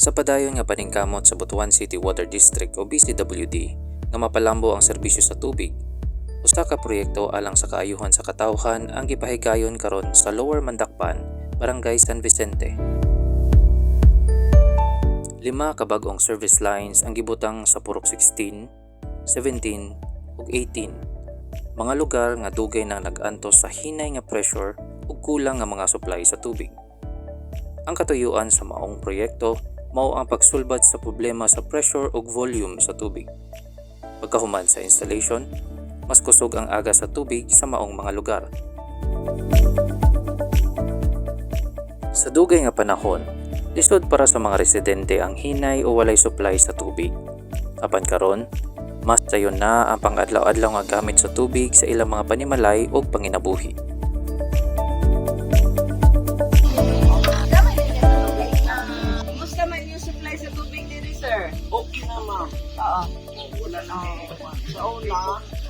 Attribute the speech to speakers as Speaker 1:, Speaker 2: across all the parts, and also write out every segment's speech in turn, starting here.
Speaker 1: Sa padayon nga paningkamot sa Butuan City Water District o BCWD nga mapalambo ang serbisyo sa tubig, usa ka proyekto alang sa kaayuhan sa katawhan ang gipahigayon karon sa Lower Mandakpan, Barangay San Vicente. 5 ka bag-ong service lines ang gibutang sa Purok 16, 17 ug 18. Mga lugar nga dugay nang nag-antos sa hinay nga pressure ug kulang nga mga supply sa tubig. Ang katuyuan sa maong proyekto mao ang pagsulbad sa problema sa pressure ug volume sa tubig. Pagkahuman sa installation, mas kusog ang aga sa tubig sa maong mga lugar. Sa dugay nga panahon, lisod para sa mga residente ang hinay o walay supply sa tubig. Apan karon, mas sayon na ang pang-adlaw-adlaw nga gamit sa tubig sa ilang mga panimalay ug panginabuhi.
Speaker 2: Okay na, ma'am.
Speaker 3: Oo.
Speaker 2: Wala na sa una.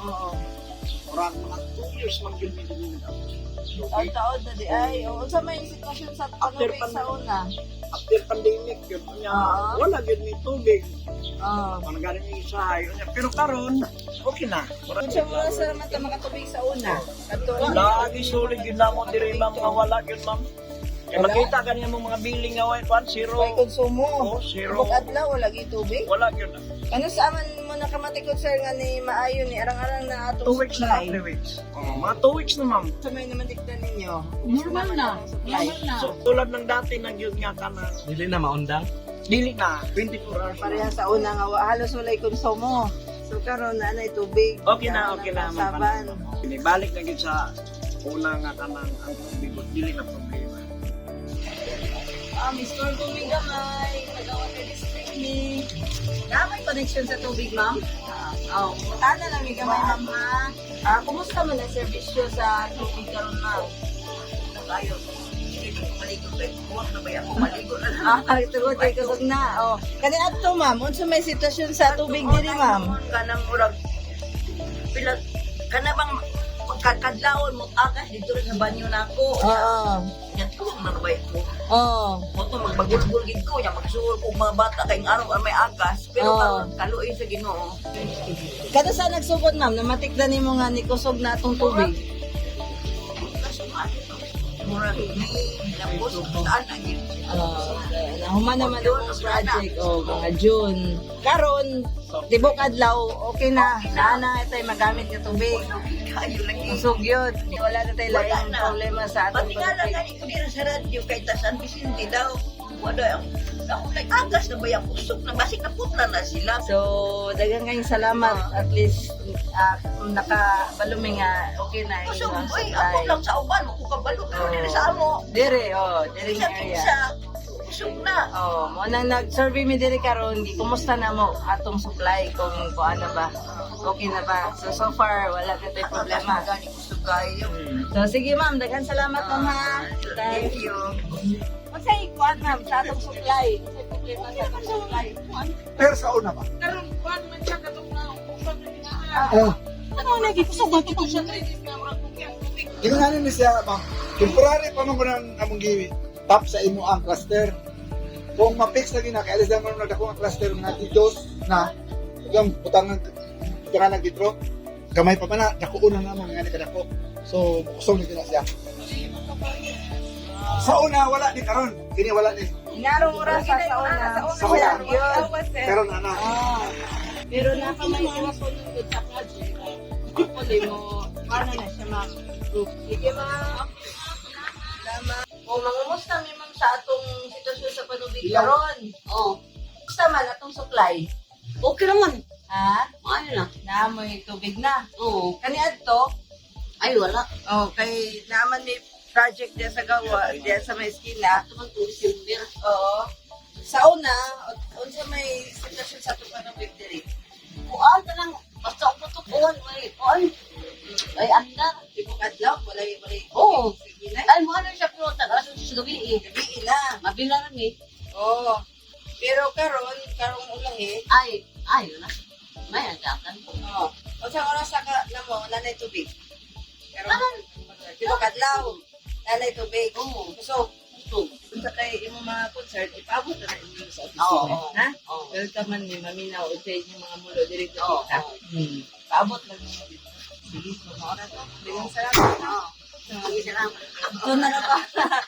Speaker 3: Oo.
Speaker 2: Orang mga 2 years mag-yun
Speaker 3: Taon-taon na di ay. Oo, sa may sitwasyon sa panubig sa una.
Speaker 2: After pandemic, yun niya,
Speaker 3: Oo.
Speaker 2: wala yun may tubig.
Speaker 3: Oo.
Speaker 2: Kung galing yung isahay. Pero karon, okay na.
Speaker 3: Kung siya mula sa mata makatubig sa una.
Speaker 2: Lagi sulit yun na mo, diri ma'am, mga wala yun, ma'am. Kaya
Speaker 3: Wala?
Speaker 2: makita ka niya mga billing nga, zero.
Speaker 3: May konsumo.
Speaker 2: Oo, zero.
Speaker 3: Buk adlaw, wala gi tubig.
Speaker 2: Wala yun.
Speaker 3: Ano sa aman mo nakamatikot sir nga ni maayo ni arang-arang na
Speaker 2: 2
Speaker 3: atong
Speaker 2: weeks na,
Speaker 3: supply.
Speaker 2: 3 weeks. Mga 2 weeks na, ma'am.
Speaker 3: Sa may naman diktan ninyo.
Speaker 4: Normal na.
Speaker 3: Supply.
Speaker 4: Normal na.
Speaker 2: So, tulad ng dati, nagyod nga ka na.
Speaker 5: Dili na maundang.
Speaker 2: Dili na, 24 hours.
Speaker 3: Pareha sa una nga halos walay konsumo. So karon na anay tubig.
Speaker 2: Okay na, okay na.
Speaker 3: Saban.
Speaker 2: Balik na yun sa una nga kanang ang tubig. Dili na problema.
Speaker 3: Mr. Tubig gamay. Nagawa ka district ni. Gamay connection sa tubig, ma'am? Oo. Tana lang ni gamay, ma'am, ha? Kumusta man ang serbisyo sa tubig karon, ma'am?
Speaker 4: Tayo. Maligo pa. Huwag na ba yan? Maligo na.
Speaker 3: Tugod ay kusog na. Oh. Kani adto, ma'am, unsa may sitwasyon sa tubig diri, ma'am?
Speaker 4: Kanang murag. Pila. Kana bang magkakadlawon mo agas dito rin sa banyo na ako.
Speaker 3: Oo.
Speaker 4: Yan ko ang narbay ko.
Speaker 3: Oo.
Speaker 4: Moto magbagulgul gid ko nya magsuol ko mga bata kay araw may agas pero kaluoy sa Ginoo.
Speaker 3: Kada sa nagsugod, ma'am, namatikdan nimo nga ni kusog na atong tubig.
Speaker 4: Murag ni labos saan na gid.
Speaker 3: Nahuman naman ang project o mga June. Karon, tibok adlaw, okay na. Naana tay magamit nga tubig.
Speaker 4: Kayo lang ni.
Speaker 3: Kusog yun. Wala na tayo laing problema sa atong
Speaker 4: Patingala
Speaker 3: tubig.
Speaker 4: gani ko dira sa radyo kay ta San Vicente daw. Wala ako like agas na ba yung kusog na basig na putla na sila.
Speaker 3: So, daghang kayong salamat. At least, nakabalumi nga, okay na
Speaker 4: Kusog
Speaker 3: yung
Speaker 4: boy, ako lang sa uban mo ko kabalo pero diri sa amo.
Speaker 3: Dire, dire
Speaker 4: Sa
Speaker 3: nga area.
Speaker 4: kinsa. Kusog na.
Speaker 3: Mo nang nag-survey mi dire karon, kumusta na mo atong supply kung ano ba? Okay na ba? So far wala na tayo problema.
Speaker 4: Gani kusog kayo.
Speaker 3: So sige ma'am, daghang salamat ma'am ha.
Speaker 4: Thank you.
Speaker 3: Magsay kuan ma'am sa atong supply. Sa problema sa atong supply.
Speaker 2: Pero sa una ba?
Speaker 4: Karon kuan man siya katong na uban na dinaa.
Speaker 2: Oh,
Speaker 4: Ano lagi kusog ba kita siya diri nga murag kukyang tubig.
Speaker 6: Ginahanin ni siya, ma'am. Temporary pa naman ang among top sa imo ang cluster. Kung ma-fix lagi na, kaya alis naman na ako ang cluster nga tidos na yung butangan ng gitro. Gamay pa man na, dako na naman nga ni kadako. So, kusog na siya. Sa una, wala ni karon. Kini wala ni.
Speaker 3: Inarong oras sa una.
Speaker 6: Sa una.
Speaker 3: Yun.
Speaker 6: Pero na.
Speaker 3: Pero nakamay sila sunod sa project. Hopefully mo, ano na siya ma'am. Sige ma'am. Salamat. O, mangumusta mi ma'am sa atong sitwasyon sa panubig karon. Kumusta man atong supply?
Speaker 4: Okay naman.
Speaker 3: Ha?
Speaker 4: Ano na?
Speaker 3: Naamoy tubig na.
Speaker 4: Oo.
Speaker 3: Kani adto,
Speaker 4: Ay wala.
Speaker 3: kay naman may project diya sa gawa, diya sa may esquina.
Speaker 4: Tuman to December.
Speaker 3: Oo. Sa una, unsa may sitwasyon sa atong panubig diri?
Speaker 4: Kuan ka lang. Basta ako tutukuan. Ay anda.
Speaker 3: Tibok adlaw, walay
Speaker 4: Oo.
Speaker 3: sige na.
Speaker 4: Ay mo ano siya pero tagas sa gabi eh.
Speaker 3: Gabi na.
Speaker 4: Mabilaran eh.
Speaker 3: Oo. Pero karong ulahi,
Speaker 4: Ay wala. May andakan.
Speaker 3: oo. Unsa oras sa namo nanay tubig? Karon
Speaker 4: Karon.
Speaker 3: tibok adlaw, nanay tubig.
Speaker 4: Oo.
Speaker 3: So,
Speaker 4: Ito.
Speaker 3: Unsa kay imo mga concern, ipaabot na inyo sa
Speaker 4: Oo,
Speaker 3: opisina,
Speaker 4: oo,
Speaker 3: ha?
Speaker 4: oo.
Speaker 3: Welcome man ni Maminaw o sa inyong mga mulo diri sa
Speaker 4: Oo,
Speaker 3: kita.
Speaker 4: oo.
Speaker 3: Paabot lang ninyo dito. Sige, so maura to. Bilang salamat.
Speaker 4: Sige, salamat.
Speaker 3: Ito na na ba?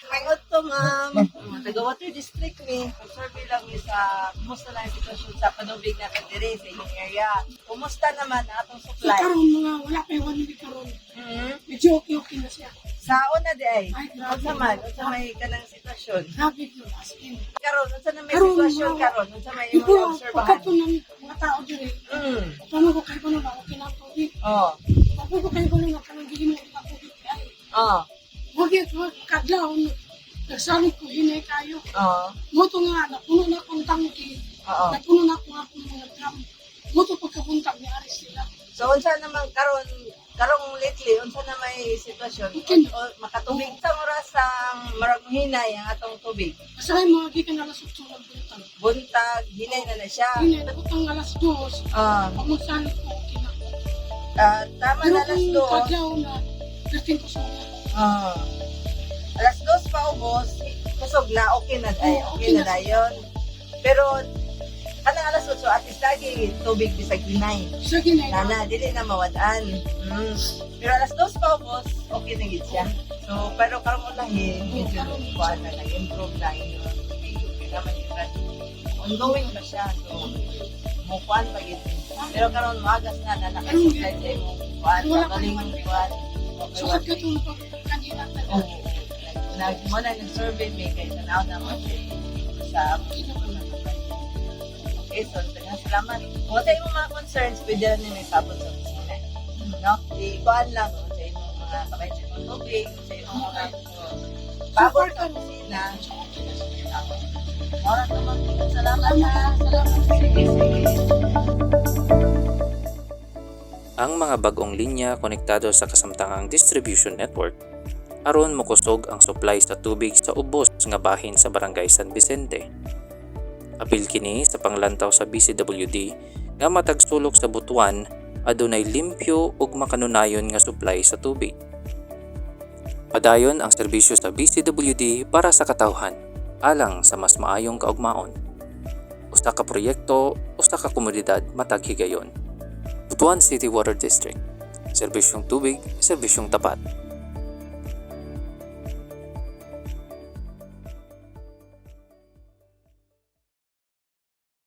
Speaker 3: May to, ma'am. Taga Water District ni. Pag-survey lang ni sa kumusta na yung sitwasyon sa panubig na kadiri sa inyong area. Kumusta naman ang atong supply?
Speaker 5: Karon mga wala kay 1 week karon.
Speaker 3: Mhm.
Speaker 5: Medyo okay na siya.
Speaker 3: Sa una di ay.
Speaker 5: Ay, grabe.
Speaker 3: Unsa man? Unsa may kanang sitwasyon?
Speaker 5: Grabe yun as in.
Speaker 3: Karon, unsa na may
Speaker 5: Karon,
Speaker 3: sitwasyon
Speaker 5: mga-
Speaker 3: karon? Unsa may
Speaker 5: Ito,
Speaker 3: imong obserbahan?
Speaker 5: pagkato ng mga tao diri.
Speaker 3: Mm.
Speaker 5: Paano ko kayo na okay na COVID?
Speaker 3: Oh.
Speaker 5: Paano ko kayo na kanang gili mo na COVID? Ay,
Speaker 3: Oh.
Speaker 5: wag kadlaw. Nagsalit ko hinay kayo.
Speaker 3: Oh.
Speaker 5: Moto nga, napuno na akong tangki.
Speaker 3: Oo.
Speaker 5: Napuno na akong mga drum. Moto pagkabuntag ni Aris sila.
Speaker 3: So unsa naman karong lately unsa na may sitwasyon?
Speaker 5: Okay.
Speaker 3: O makatubig sa oras ang marag hinay ang atong tubig.
Speaker 5: Masaya mga gikan na alas 8 ng buntag.
Speaker 3: Buntag, hinay na siya.
Speaker 5: Hinay, nagutang alas 2.
Speaker 3: Ah,
Speaker 5: Pag magsalit ko, okay na.
Speaker 3: tama
Speaker 5: Pero
Speaker 3: na alas
Speaker 5: kung
Speaker 3: 2.
Speaker 5: kadlaw na, gasting ko sa mga.
Speaker 3: Ah. Alas 2 pa ubos, kusog na, okay na ay,
Speaker 5: Oo,
Speaker 3: okay
Speaker 5: okay
Speaker 3: na
Speaker 5: na.
Speaker 3: dayon. Pero kanang alas 8 at least lagi tubig bisag hinay.
Speaker 5: Sa ginay na.
Speaker 3: Nana, dili na mawadaan. Pero alas 2 pa ubos, okay na gid siya. So, pero karong unahin, medyo kuan na nag-improve na yung tubig. Okay naman yung ongoing pa siya. So, mukuan pa gid. Pero karon magas na nakasupply sa imong kuan,
Speaker 5: Wala pa
Speaker 3: galing
Speaker 5: naman.
Speaker 3: kuan.
Speaker 5: Sukat ka itong kanina
Speaker 3: Oo. Nagmuna ng survey may kay tanaw na mo sa Okay, so tagang salamat. Kung sa imong mga concerns, pwede rin nyo sabot sa opisina. No? Ikuan lang no? Sa imong mga kamay sa imong tubig, sa imong mga pabor sa opisina. Maraming naman. Salamat ha. Sige, sige.
Speaker 1: Ang mga bagong linya konektado sa kasamtangang distribution network aron mokusog ang supply sa tubig sa ubos nga bahin sa barangay San Vicente. Apil kini sa panglantaw sa BCWD nga matag sulok sa Butuan adunay limpyo ug makanunayon nga supply sa tubig. Padayon ang serbisyo sa BCWD para sa katawhan alang sa mas maayong kaugmaon. Usa ka proyekto, usa ka komunidad matag higayon. Butuan City Water District. Serbisyong tubig, serbisyong tapat.